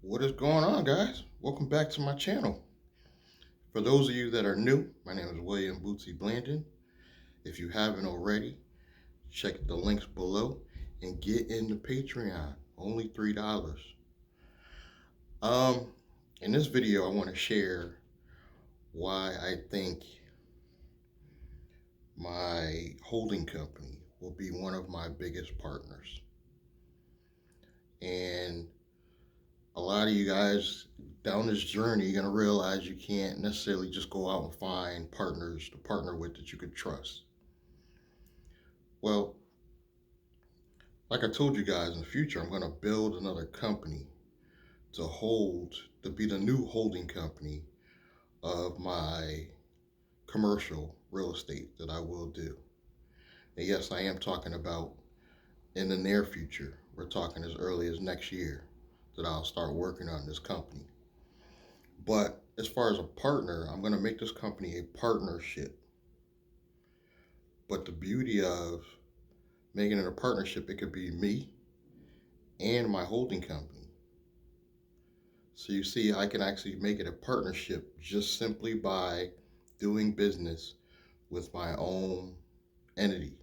What is going on, guys? Welcome back to my channel. For those of you that are new, my name is William Bootsy Blandon. If you haven't already, check the links below and get into Patreon. Only $3. Um, in this video, I want to share why I think my holding company will be one of my biggest partners. And a lot of you guys down this journey, you're going to realize you can't necessarily just go out and find partners to partner with that you could trust. Well, like I told you guys, in the future, I'm going to build another company to be the new holding company of my commercial real estate that I will do. And yes, I am talking about in the near future. We're talking as early as next year that I'll start working on this company. But as far as a partner, I'm going to make this company a partnership. But the beauty of making it a partnership, it could be me and my holding company. So you see, I can actually make it a partnership just simply by doing business with my own entity.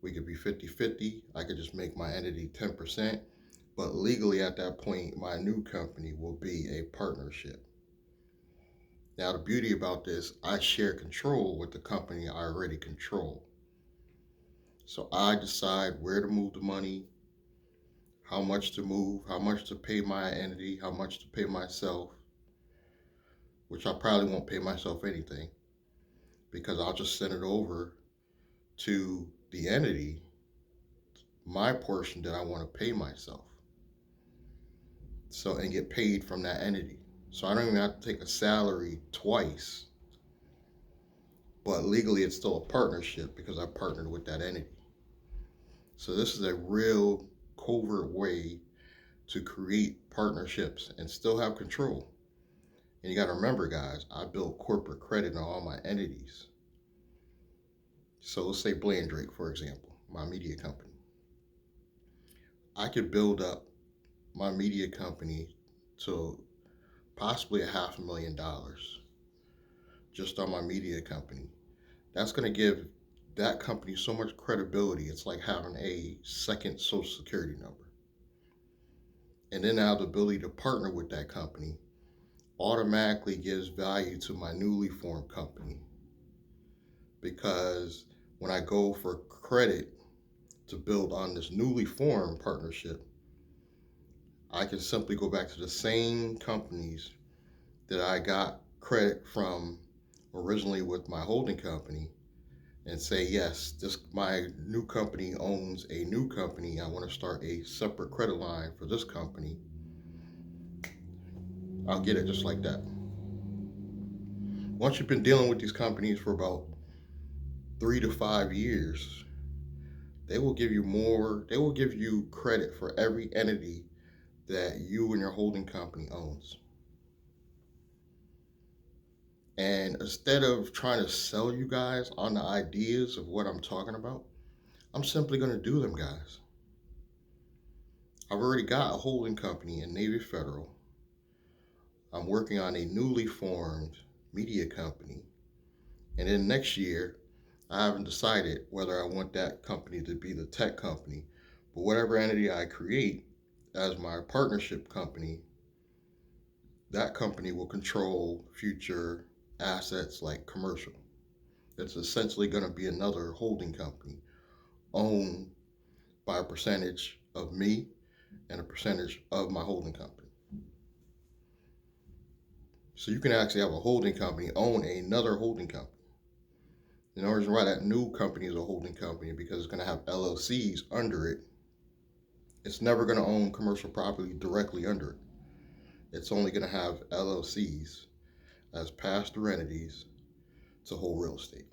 We could be 50-50. I could just make my entity 10%. But legally at that point, my new company will be a partnership. Now, the beauty about this, I share control with the company I already control. So I decide where to move the money, how much to move, how much to pay my entity, how much to pay myself, which I probably won't pay myself anything because I'll just send it over to the entity, my portion that I want to pay myself. So, and get paid from that entity. So I don't even have to take a salary twice, but legally it's still a partnership because I partnered with that entity. So this is a real covert way to create partnerships and still have control. And you got to remember, guys, I build corporate credit on all my entities. So let's say Bland Drake, for example, my media company. I could build up my media company to possibly $500,000 just on my media company. That's going to give that company so much credibility. It's like having a second social security number. And then I have the ability to partner with that company automatically gives value to my newly formed company. Because when I go for credit to build on this newly formed partnership, I can simply go back to the same companies that I got credit from originally with my holding company and say, yes, this my new company owns a new company. I want to start a separate credit line for this company. I'll get it just like that. Once you've been dealing with these companies for about 3 to 5 years, they will give you credit for every entity that you and your holding company owns. And instead of trying to sell you guys on the ideas of what I'm talking about, I'm simply going to do them, guys. I've already got a holding company in Navy Federal. I'm working on a newly formed media company. And then next year, I haven't decided whether I want that company to be the tech company, but whatever entity I create as my partnership company, that company will control future assets like commercial. It's essentially going to be another holding company owned by a percentage of me and a percentage of my holding company. So you can actually have a holding company own another holding company. The only reason why that new company is a holding company because it's going to have LLCs under it. It's never going to own commercial property directly under it. It's only going to have LLCs as pass-through entities to hold real estate.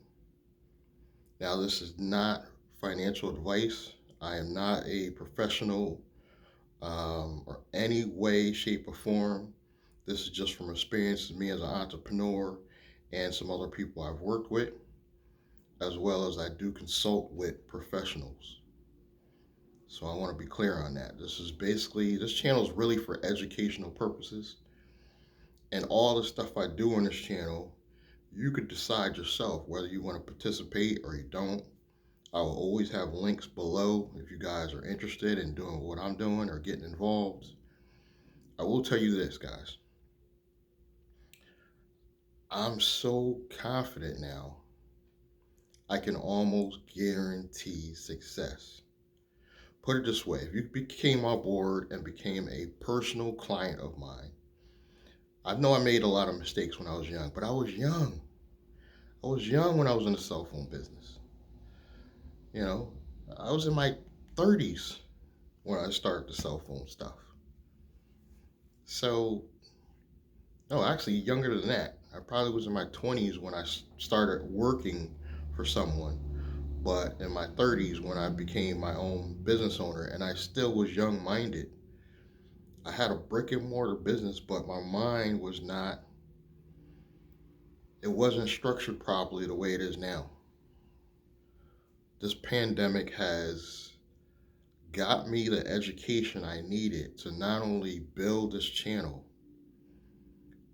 Now, this is not financial advice. I am not a professional or any way, shape, or form. This is just from experience of me as an entrepreneur and some other people I've worked with, as well as I do consult with professionals. So I want to be clear on that. This channel is really for educational purposes. And all the stuff I do on this channel, you could decide yourself whether you want to participate or you don't. I will always have links below if you guys are interested in doing what I'm doing or getting involved. I will tell you this, guys. I'm so confident now, I can almost guarantee success. Put it this way, if you became on board and became a personal client of mine, I know I made a lot of mistakes when I was young, but I was young. I was young when I was in the cell phone business. You know, I was in my 30s when I started the cell phone stuff. So, no, actually younger than that. I probably was in my 20s when I started working for someone, but in my 30s when I became my own business owner, and I still was young minded. I had a brick and mortar business, but my mind was not, it wasn't structured properly the way it is now. This pandemic has got me the education I needed to not only build this channel,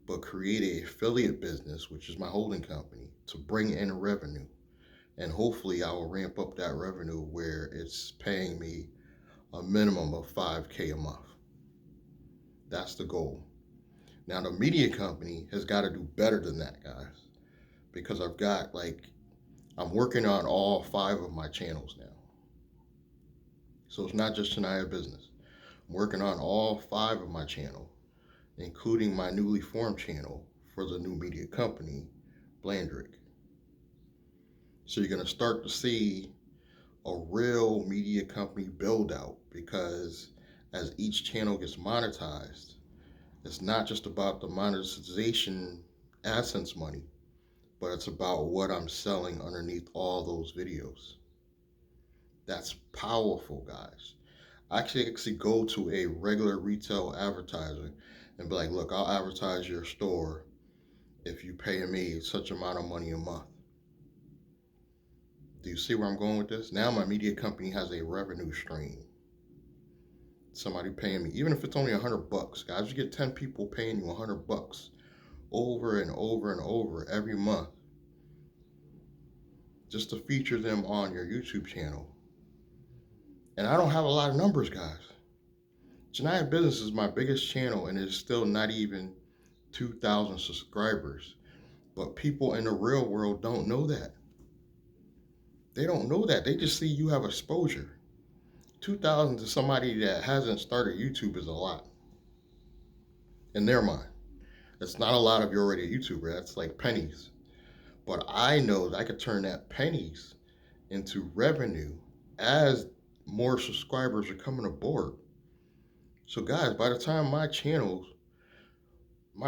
but create a affiliate business, which is my holding company, to bring in revenue. And hopefully I will ramp up that revenue where it's paying me a minimum of $5K a month. That's the goal. Now the media company has got to do better than that, guys, because I'm working on all 5 of my channels now. So it's not just Shania Business. I'm working on all 5 of my channel, including my newly formed channel for the new media company, Blandrick. So you're going to start to see a real media company build out, because as each channel gets monetized, it's not just about the monetization AdSense money, but it's about what I'm selling underneath all those videos. That's powerful, guys. I actually go to a regular retail advertiser and be like, look, I'll advertise your store if you pay me such amount of money a month. Do you see where I'm going with this? Now my media company has a revenue stream. Somebody paying me, even if it's only $100, guys, you get 10 people paying you $100 over and over and over every month just to feature them on your YouTube channel. And I don't have a lot of numbers, guys. Janaya Business is my biggest channel and it's still not even 2,000 subscribers. But people in the real world don't know that. They don't know that. They just see you have exposure. 2,000 to somebody that hasn't started YouTube is a lot in their mind. It's not a lot if you're already a YouTuber. That's like pennies. But I know that I could turn that pennies into revenue as more subscribers are coming aboard. So guys, by the time my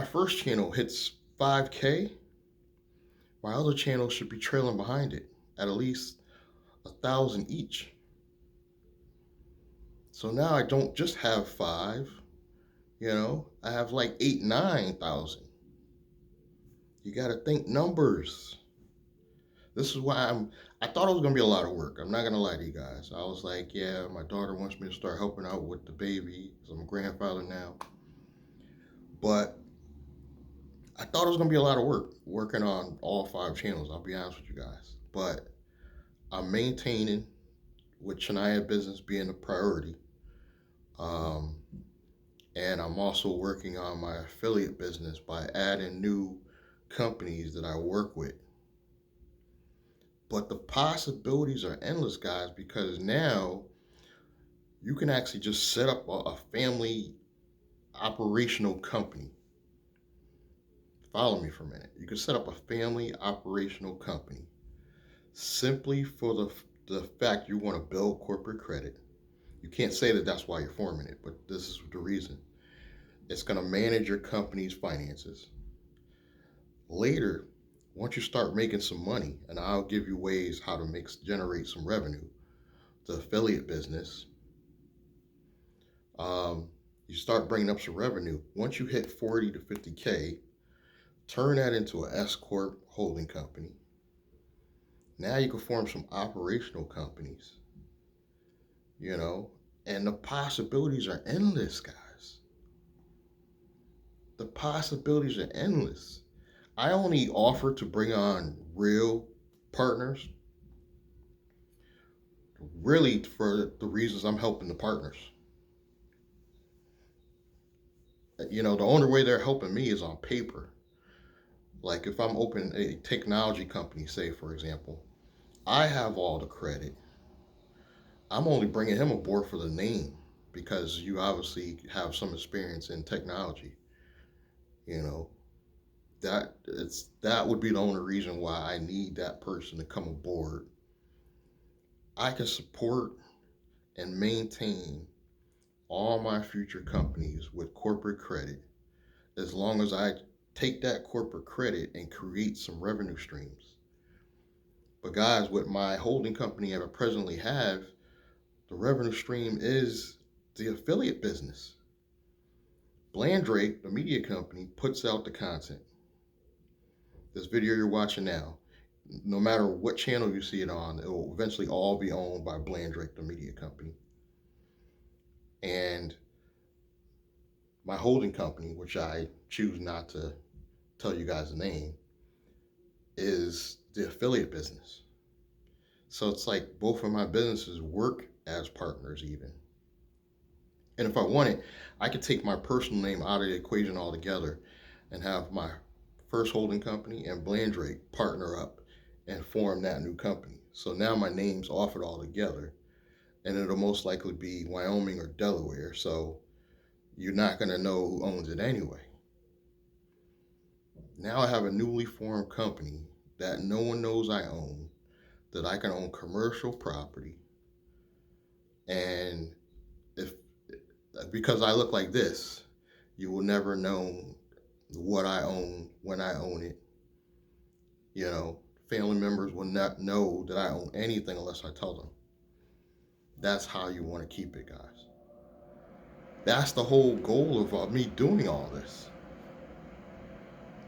first channel hits 5K, my other channels should be trailing behind it at least 1,000 each. So now I don't just have 5, I have like 8, 9,000. You got to think numbers. This is why I thought it was going to be a lot of work. I'm not going to lie to you guys. I was like, yeah, my daughter wants me to start helping out with the baby because I'm a grandfather now. But I thought it was going to be a lot of work working on all 5 channels. I'll be honest with you guys. But I'm maintaining with Shania Business being a priority. And I'm also working on my affiliate business by adding new companies that I work with. But the possibilities are endless, guys, because now you can actually just set up a family operational company. Follow me for a minute. You can set up a family operational company simply for the fact you want to build corporate credit. You can't say that that's why you're forming it, but this is the reason. It's going to manage your company's finances. Later, once you start making some money, and I'll give you ways how to generate some revenue, the affiliate business, you start bringing up some revenue. Once you hit 40 to 50K, turn that into an S Corp holding company. Now you can form some operational companies, And the possibilities are endless, guys. The possibilities are endless. I only offer to bring on real partners really for the reasons I'm helping the partners. You know, the only way they're helping me is on paper. Like if I'm opening a technology company, say for example, I have all the credit. I'm only bringing him aboard for the name because you obviously have some experience in technology. You know, that would be the only reason why I need that person to come aboard. I can support and maintain all my future companies with corporate credit as long as I take that corporate credit and create some revenue streams. But guys, with my holding company I presently have, the revenue stream is the affiliate business. Blandrake, the media company, puts out the content. This video you're watching now, no matter what channel you see it on, it will eventually all be owned by Blandrake, the media company. And my holding company, which I choose not to tell you guys the name, is the affiliate business. So it's like both of my businesses work as partners, even. And if I wanted, I could take my personal name out of the equation altogether and have my first holding company and Blandrake partner up and form that new company. So now my name's off it all together, and it'll most likely be Wyoming or Delaware. So you're not going to know who owns it anyway. Now I have a newly formed company that no one knows I own, that I can own commercial property. And if because I look like this, you will never know what I own when I own it. You know, family members will not know that I own anything unless I tell them. That's how you want to keep it, guys. That's the whole goal of me doing all this.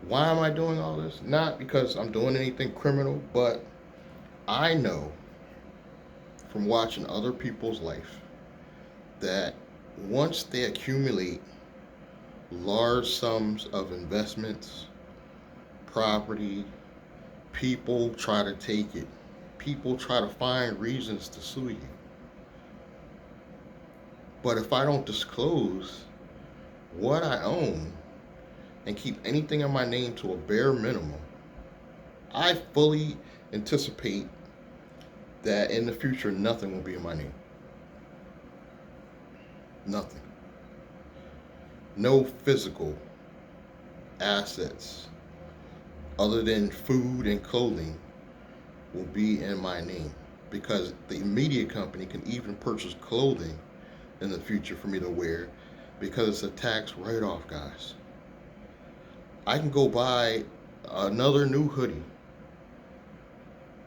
Why am I doing all this? Not because I'm doing anything criminal, but I know from watching other people's life that once they accumulate large sums of investments, property, people try to take it. People try to find reasons to sue you. But if I don't disclose what I own and keep anything in my name to a bare minimum, I fully anticipate that in the future nothing will be in my name. Nothing. No physical assets other than food and clothing will be in my name, because the media company can even purchase clothing in the future for me to wear because it's a tax write-off, guys. I can go buy another new hoodie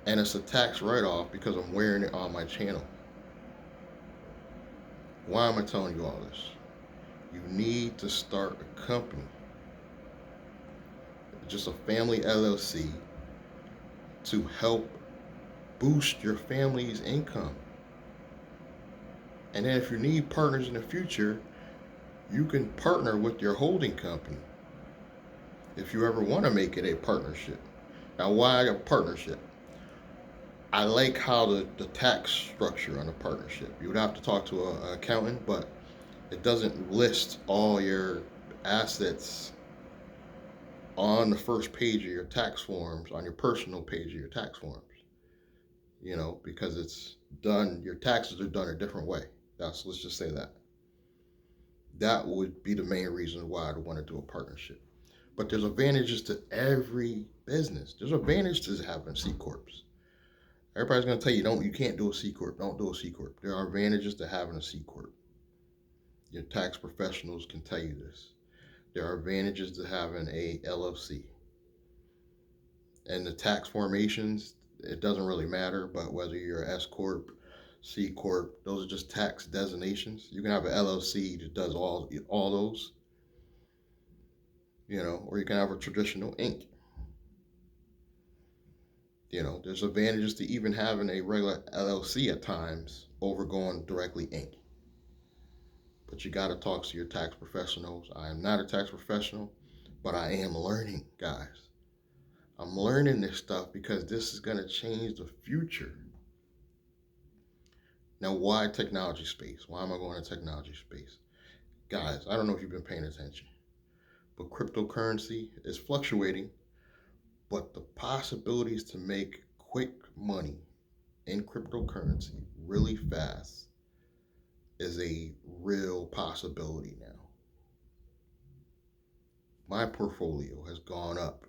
and it's a tax write-off because I'm wearing it on my channel. Why am I telling you all this? You need to start a company, just a family LLC, to help boost your family's income. And then if you need partners in the future, you can partner with your holding company if you ever want to make it a partnership. Now, why a partnership? I like how the tax structure on a partnership. You would have to talk to an accountant, but it doesn't list all your assets on the first page of your tax forms, on your personal page of your tax forms. You know, because it's done, your taxes are done a different way. Let's just say that. That would be the main reason why I'd want to do a partnership. But there's advantages to every business. There's advantage to having C corps. Everybody's going to tell you, you can't do a C corp. Don't do a C corp. There are advantages to having a C corp. Your tax professionals can tell you this. There are advantages to having a LLC. And the tax formations, it doesn't really matter, but whether you're S corp, C corp, those are just tax designations. You can have an LLC that does all those, you know, or you can have a traditional Inc. You know, there's advantages to even having a regular LLC at times over going directly Inc. But you got to talk to your tax professionals. I am not a tax professional, but I am learning, guys. I'm learning this stuff because this is going to change the future. Now, why technology space? Why am I going to technology space? Guys, I don't know if you've been paying attention, but cryptocurrency is fluctuating, but the possibilities to make quick money in cryptocurrency really fast is a real possibility now. My portfolio has gone up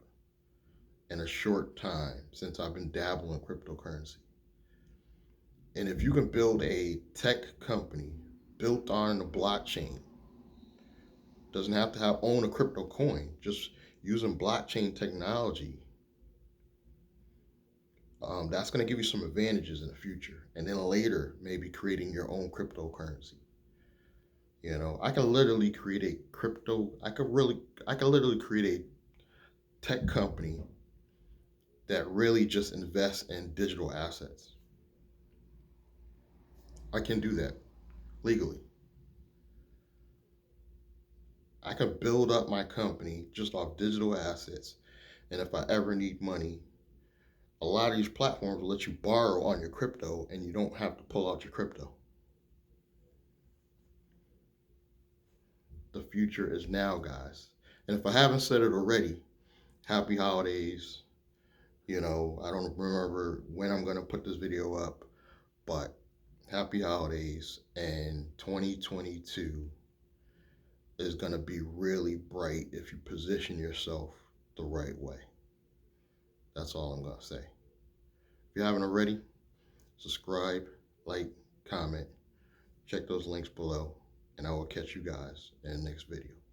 in a short time since I've been dabbling in cryptocurrency. And if you can build a tech company built on the blockchain, doesn't have to own a crypto coin, just using blockchain technology, that's going to give you some advantages in the future. And then later, maybe creating your own cryptocurrency. You know, I can literally create a crypto. I could literally create a tech company that really just invests in digital assets. I can do that legally. I can build up my company just off digital assets. And if I ever need money, a lot of these platforms will let you borrow on your crypto and you don't have to pull out your crypto. The future is now, guys. And if I haven't said it already, happy holidays. You know, I don't remember when I'm going to put this video up, but happy holidays. And 2022 is going to be really bright if you position yourself the right way. That's all I'm going to say. If you haven't already, subscribe, like, comment, check those links below, and I will catch you guys in the next video.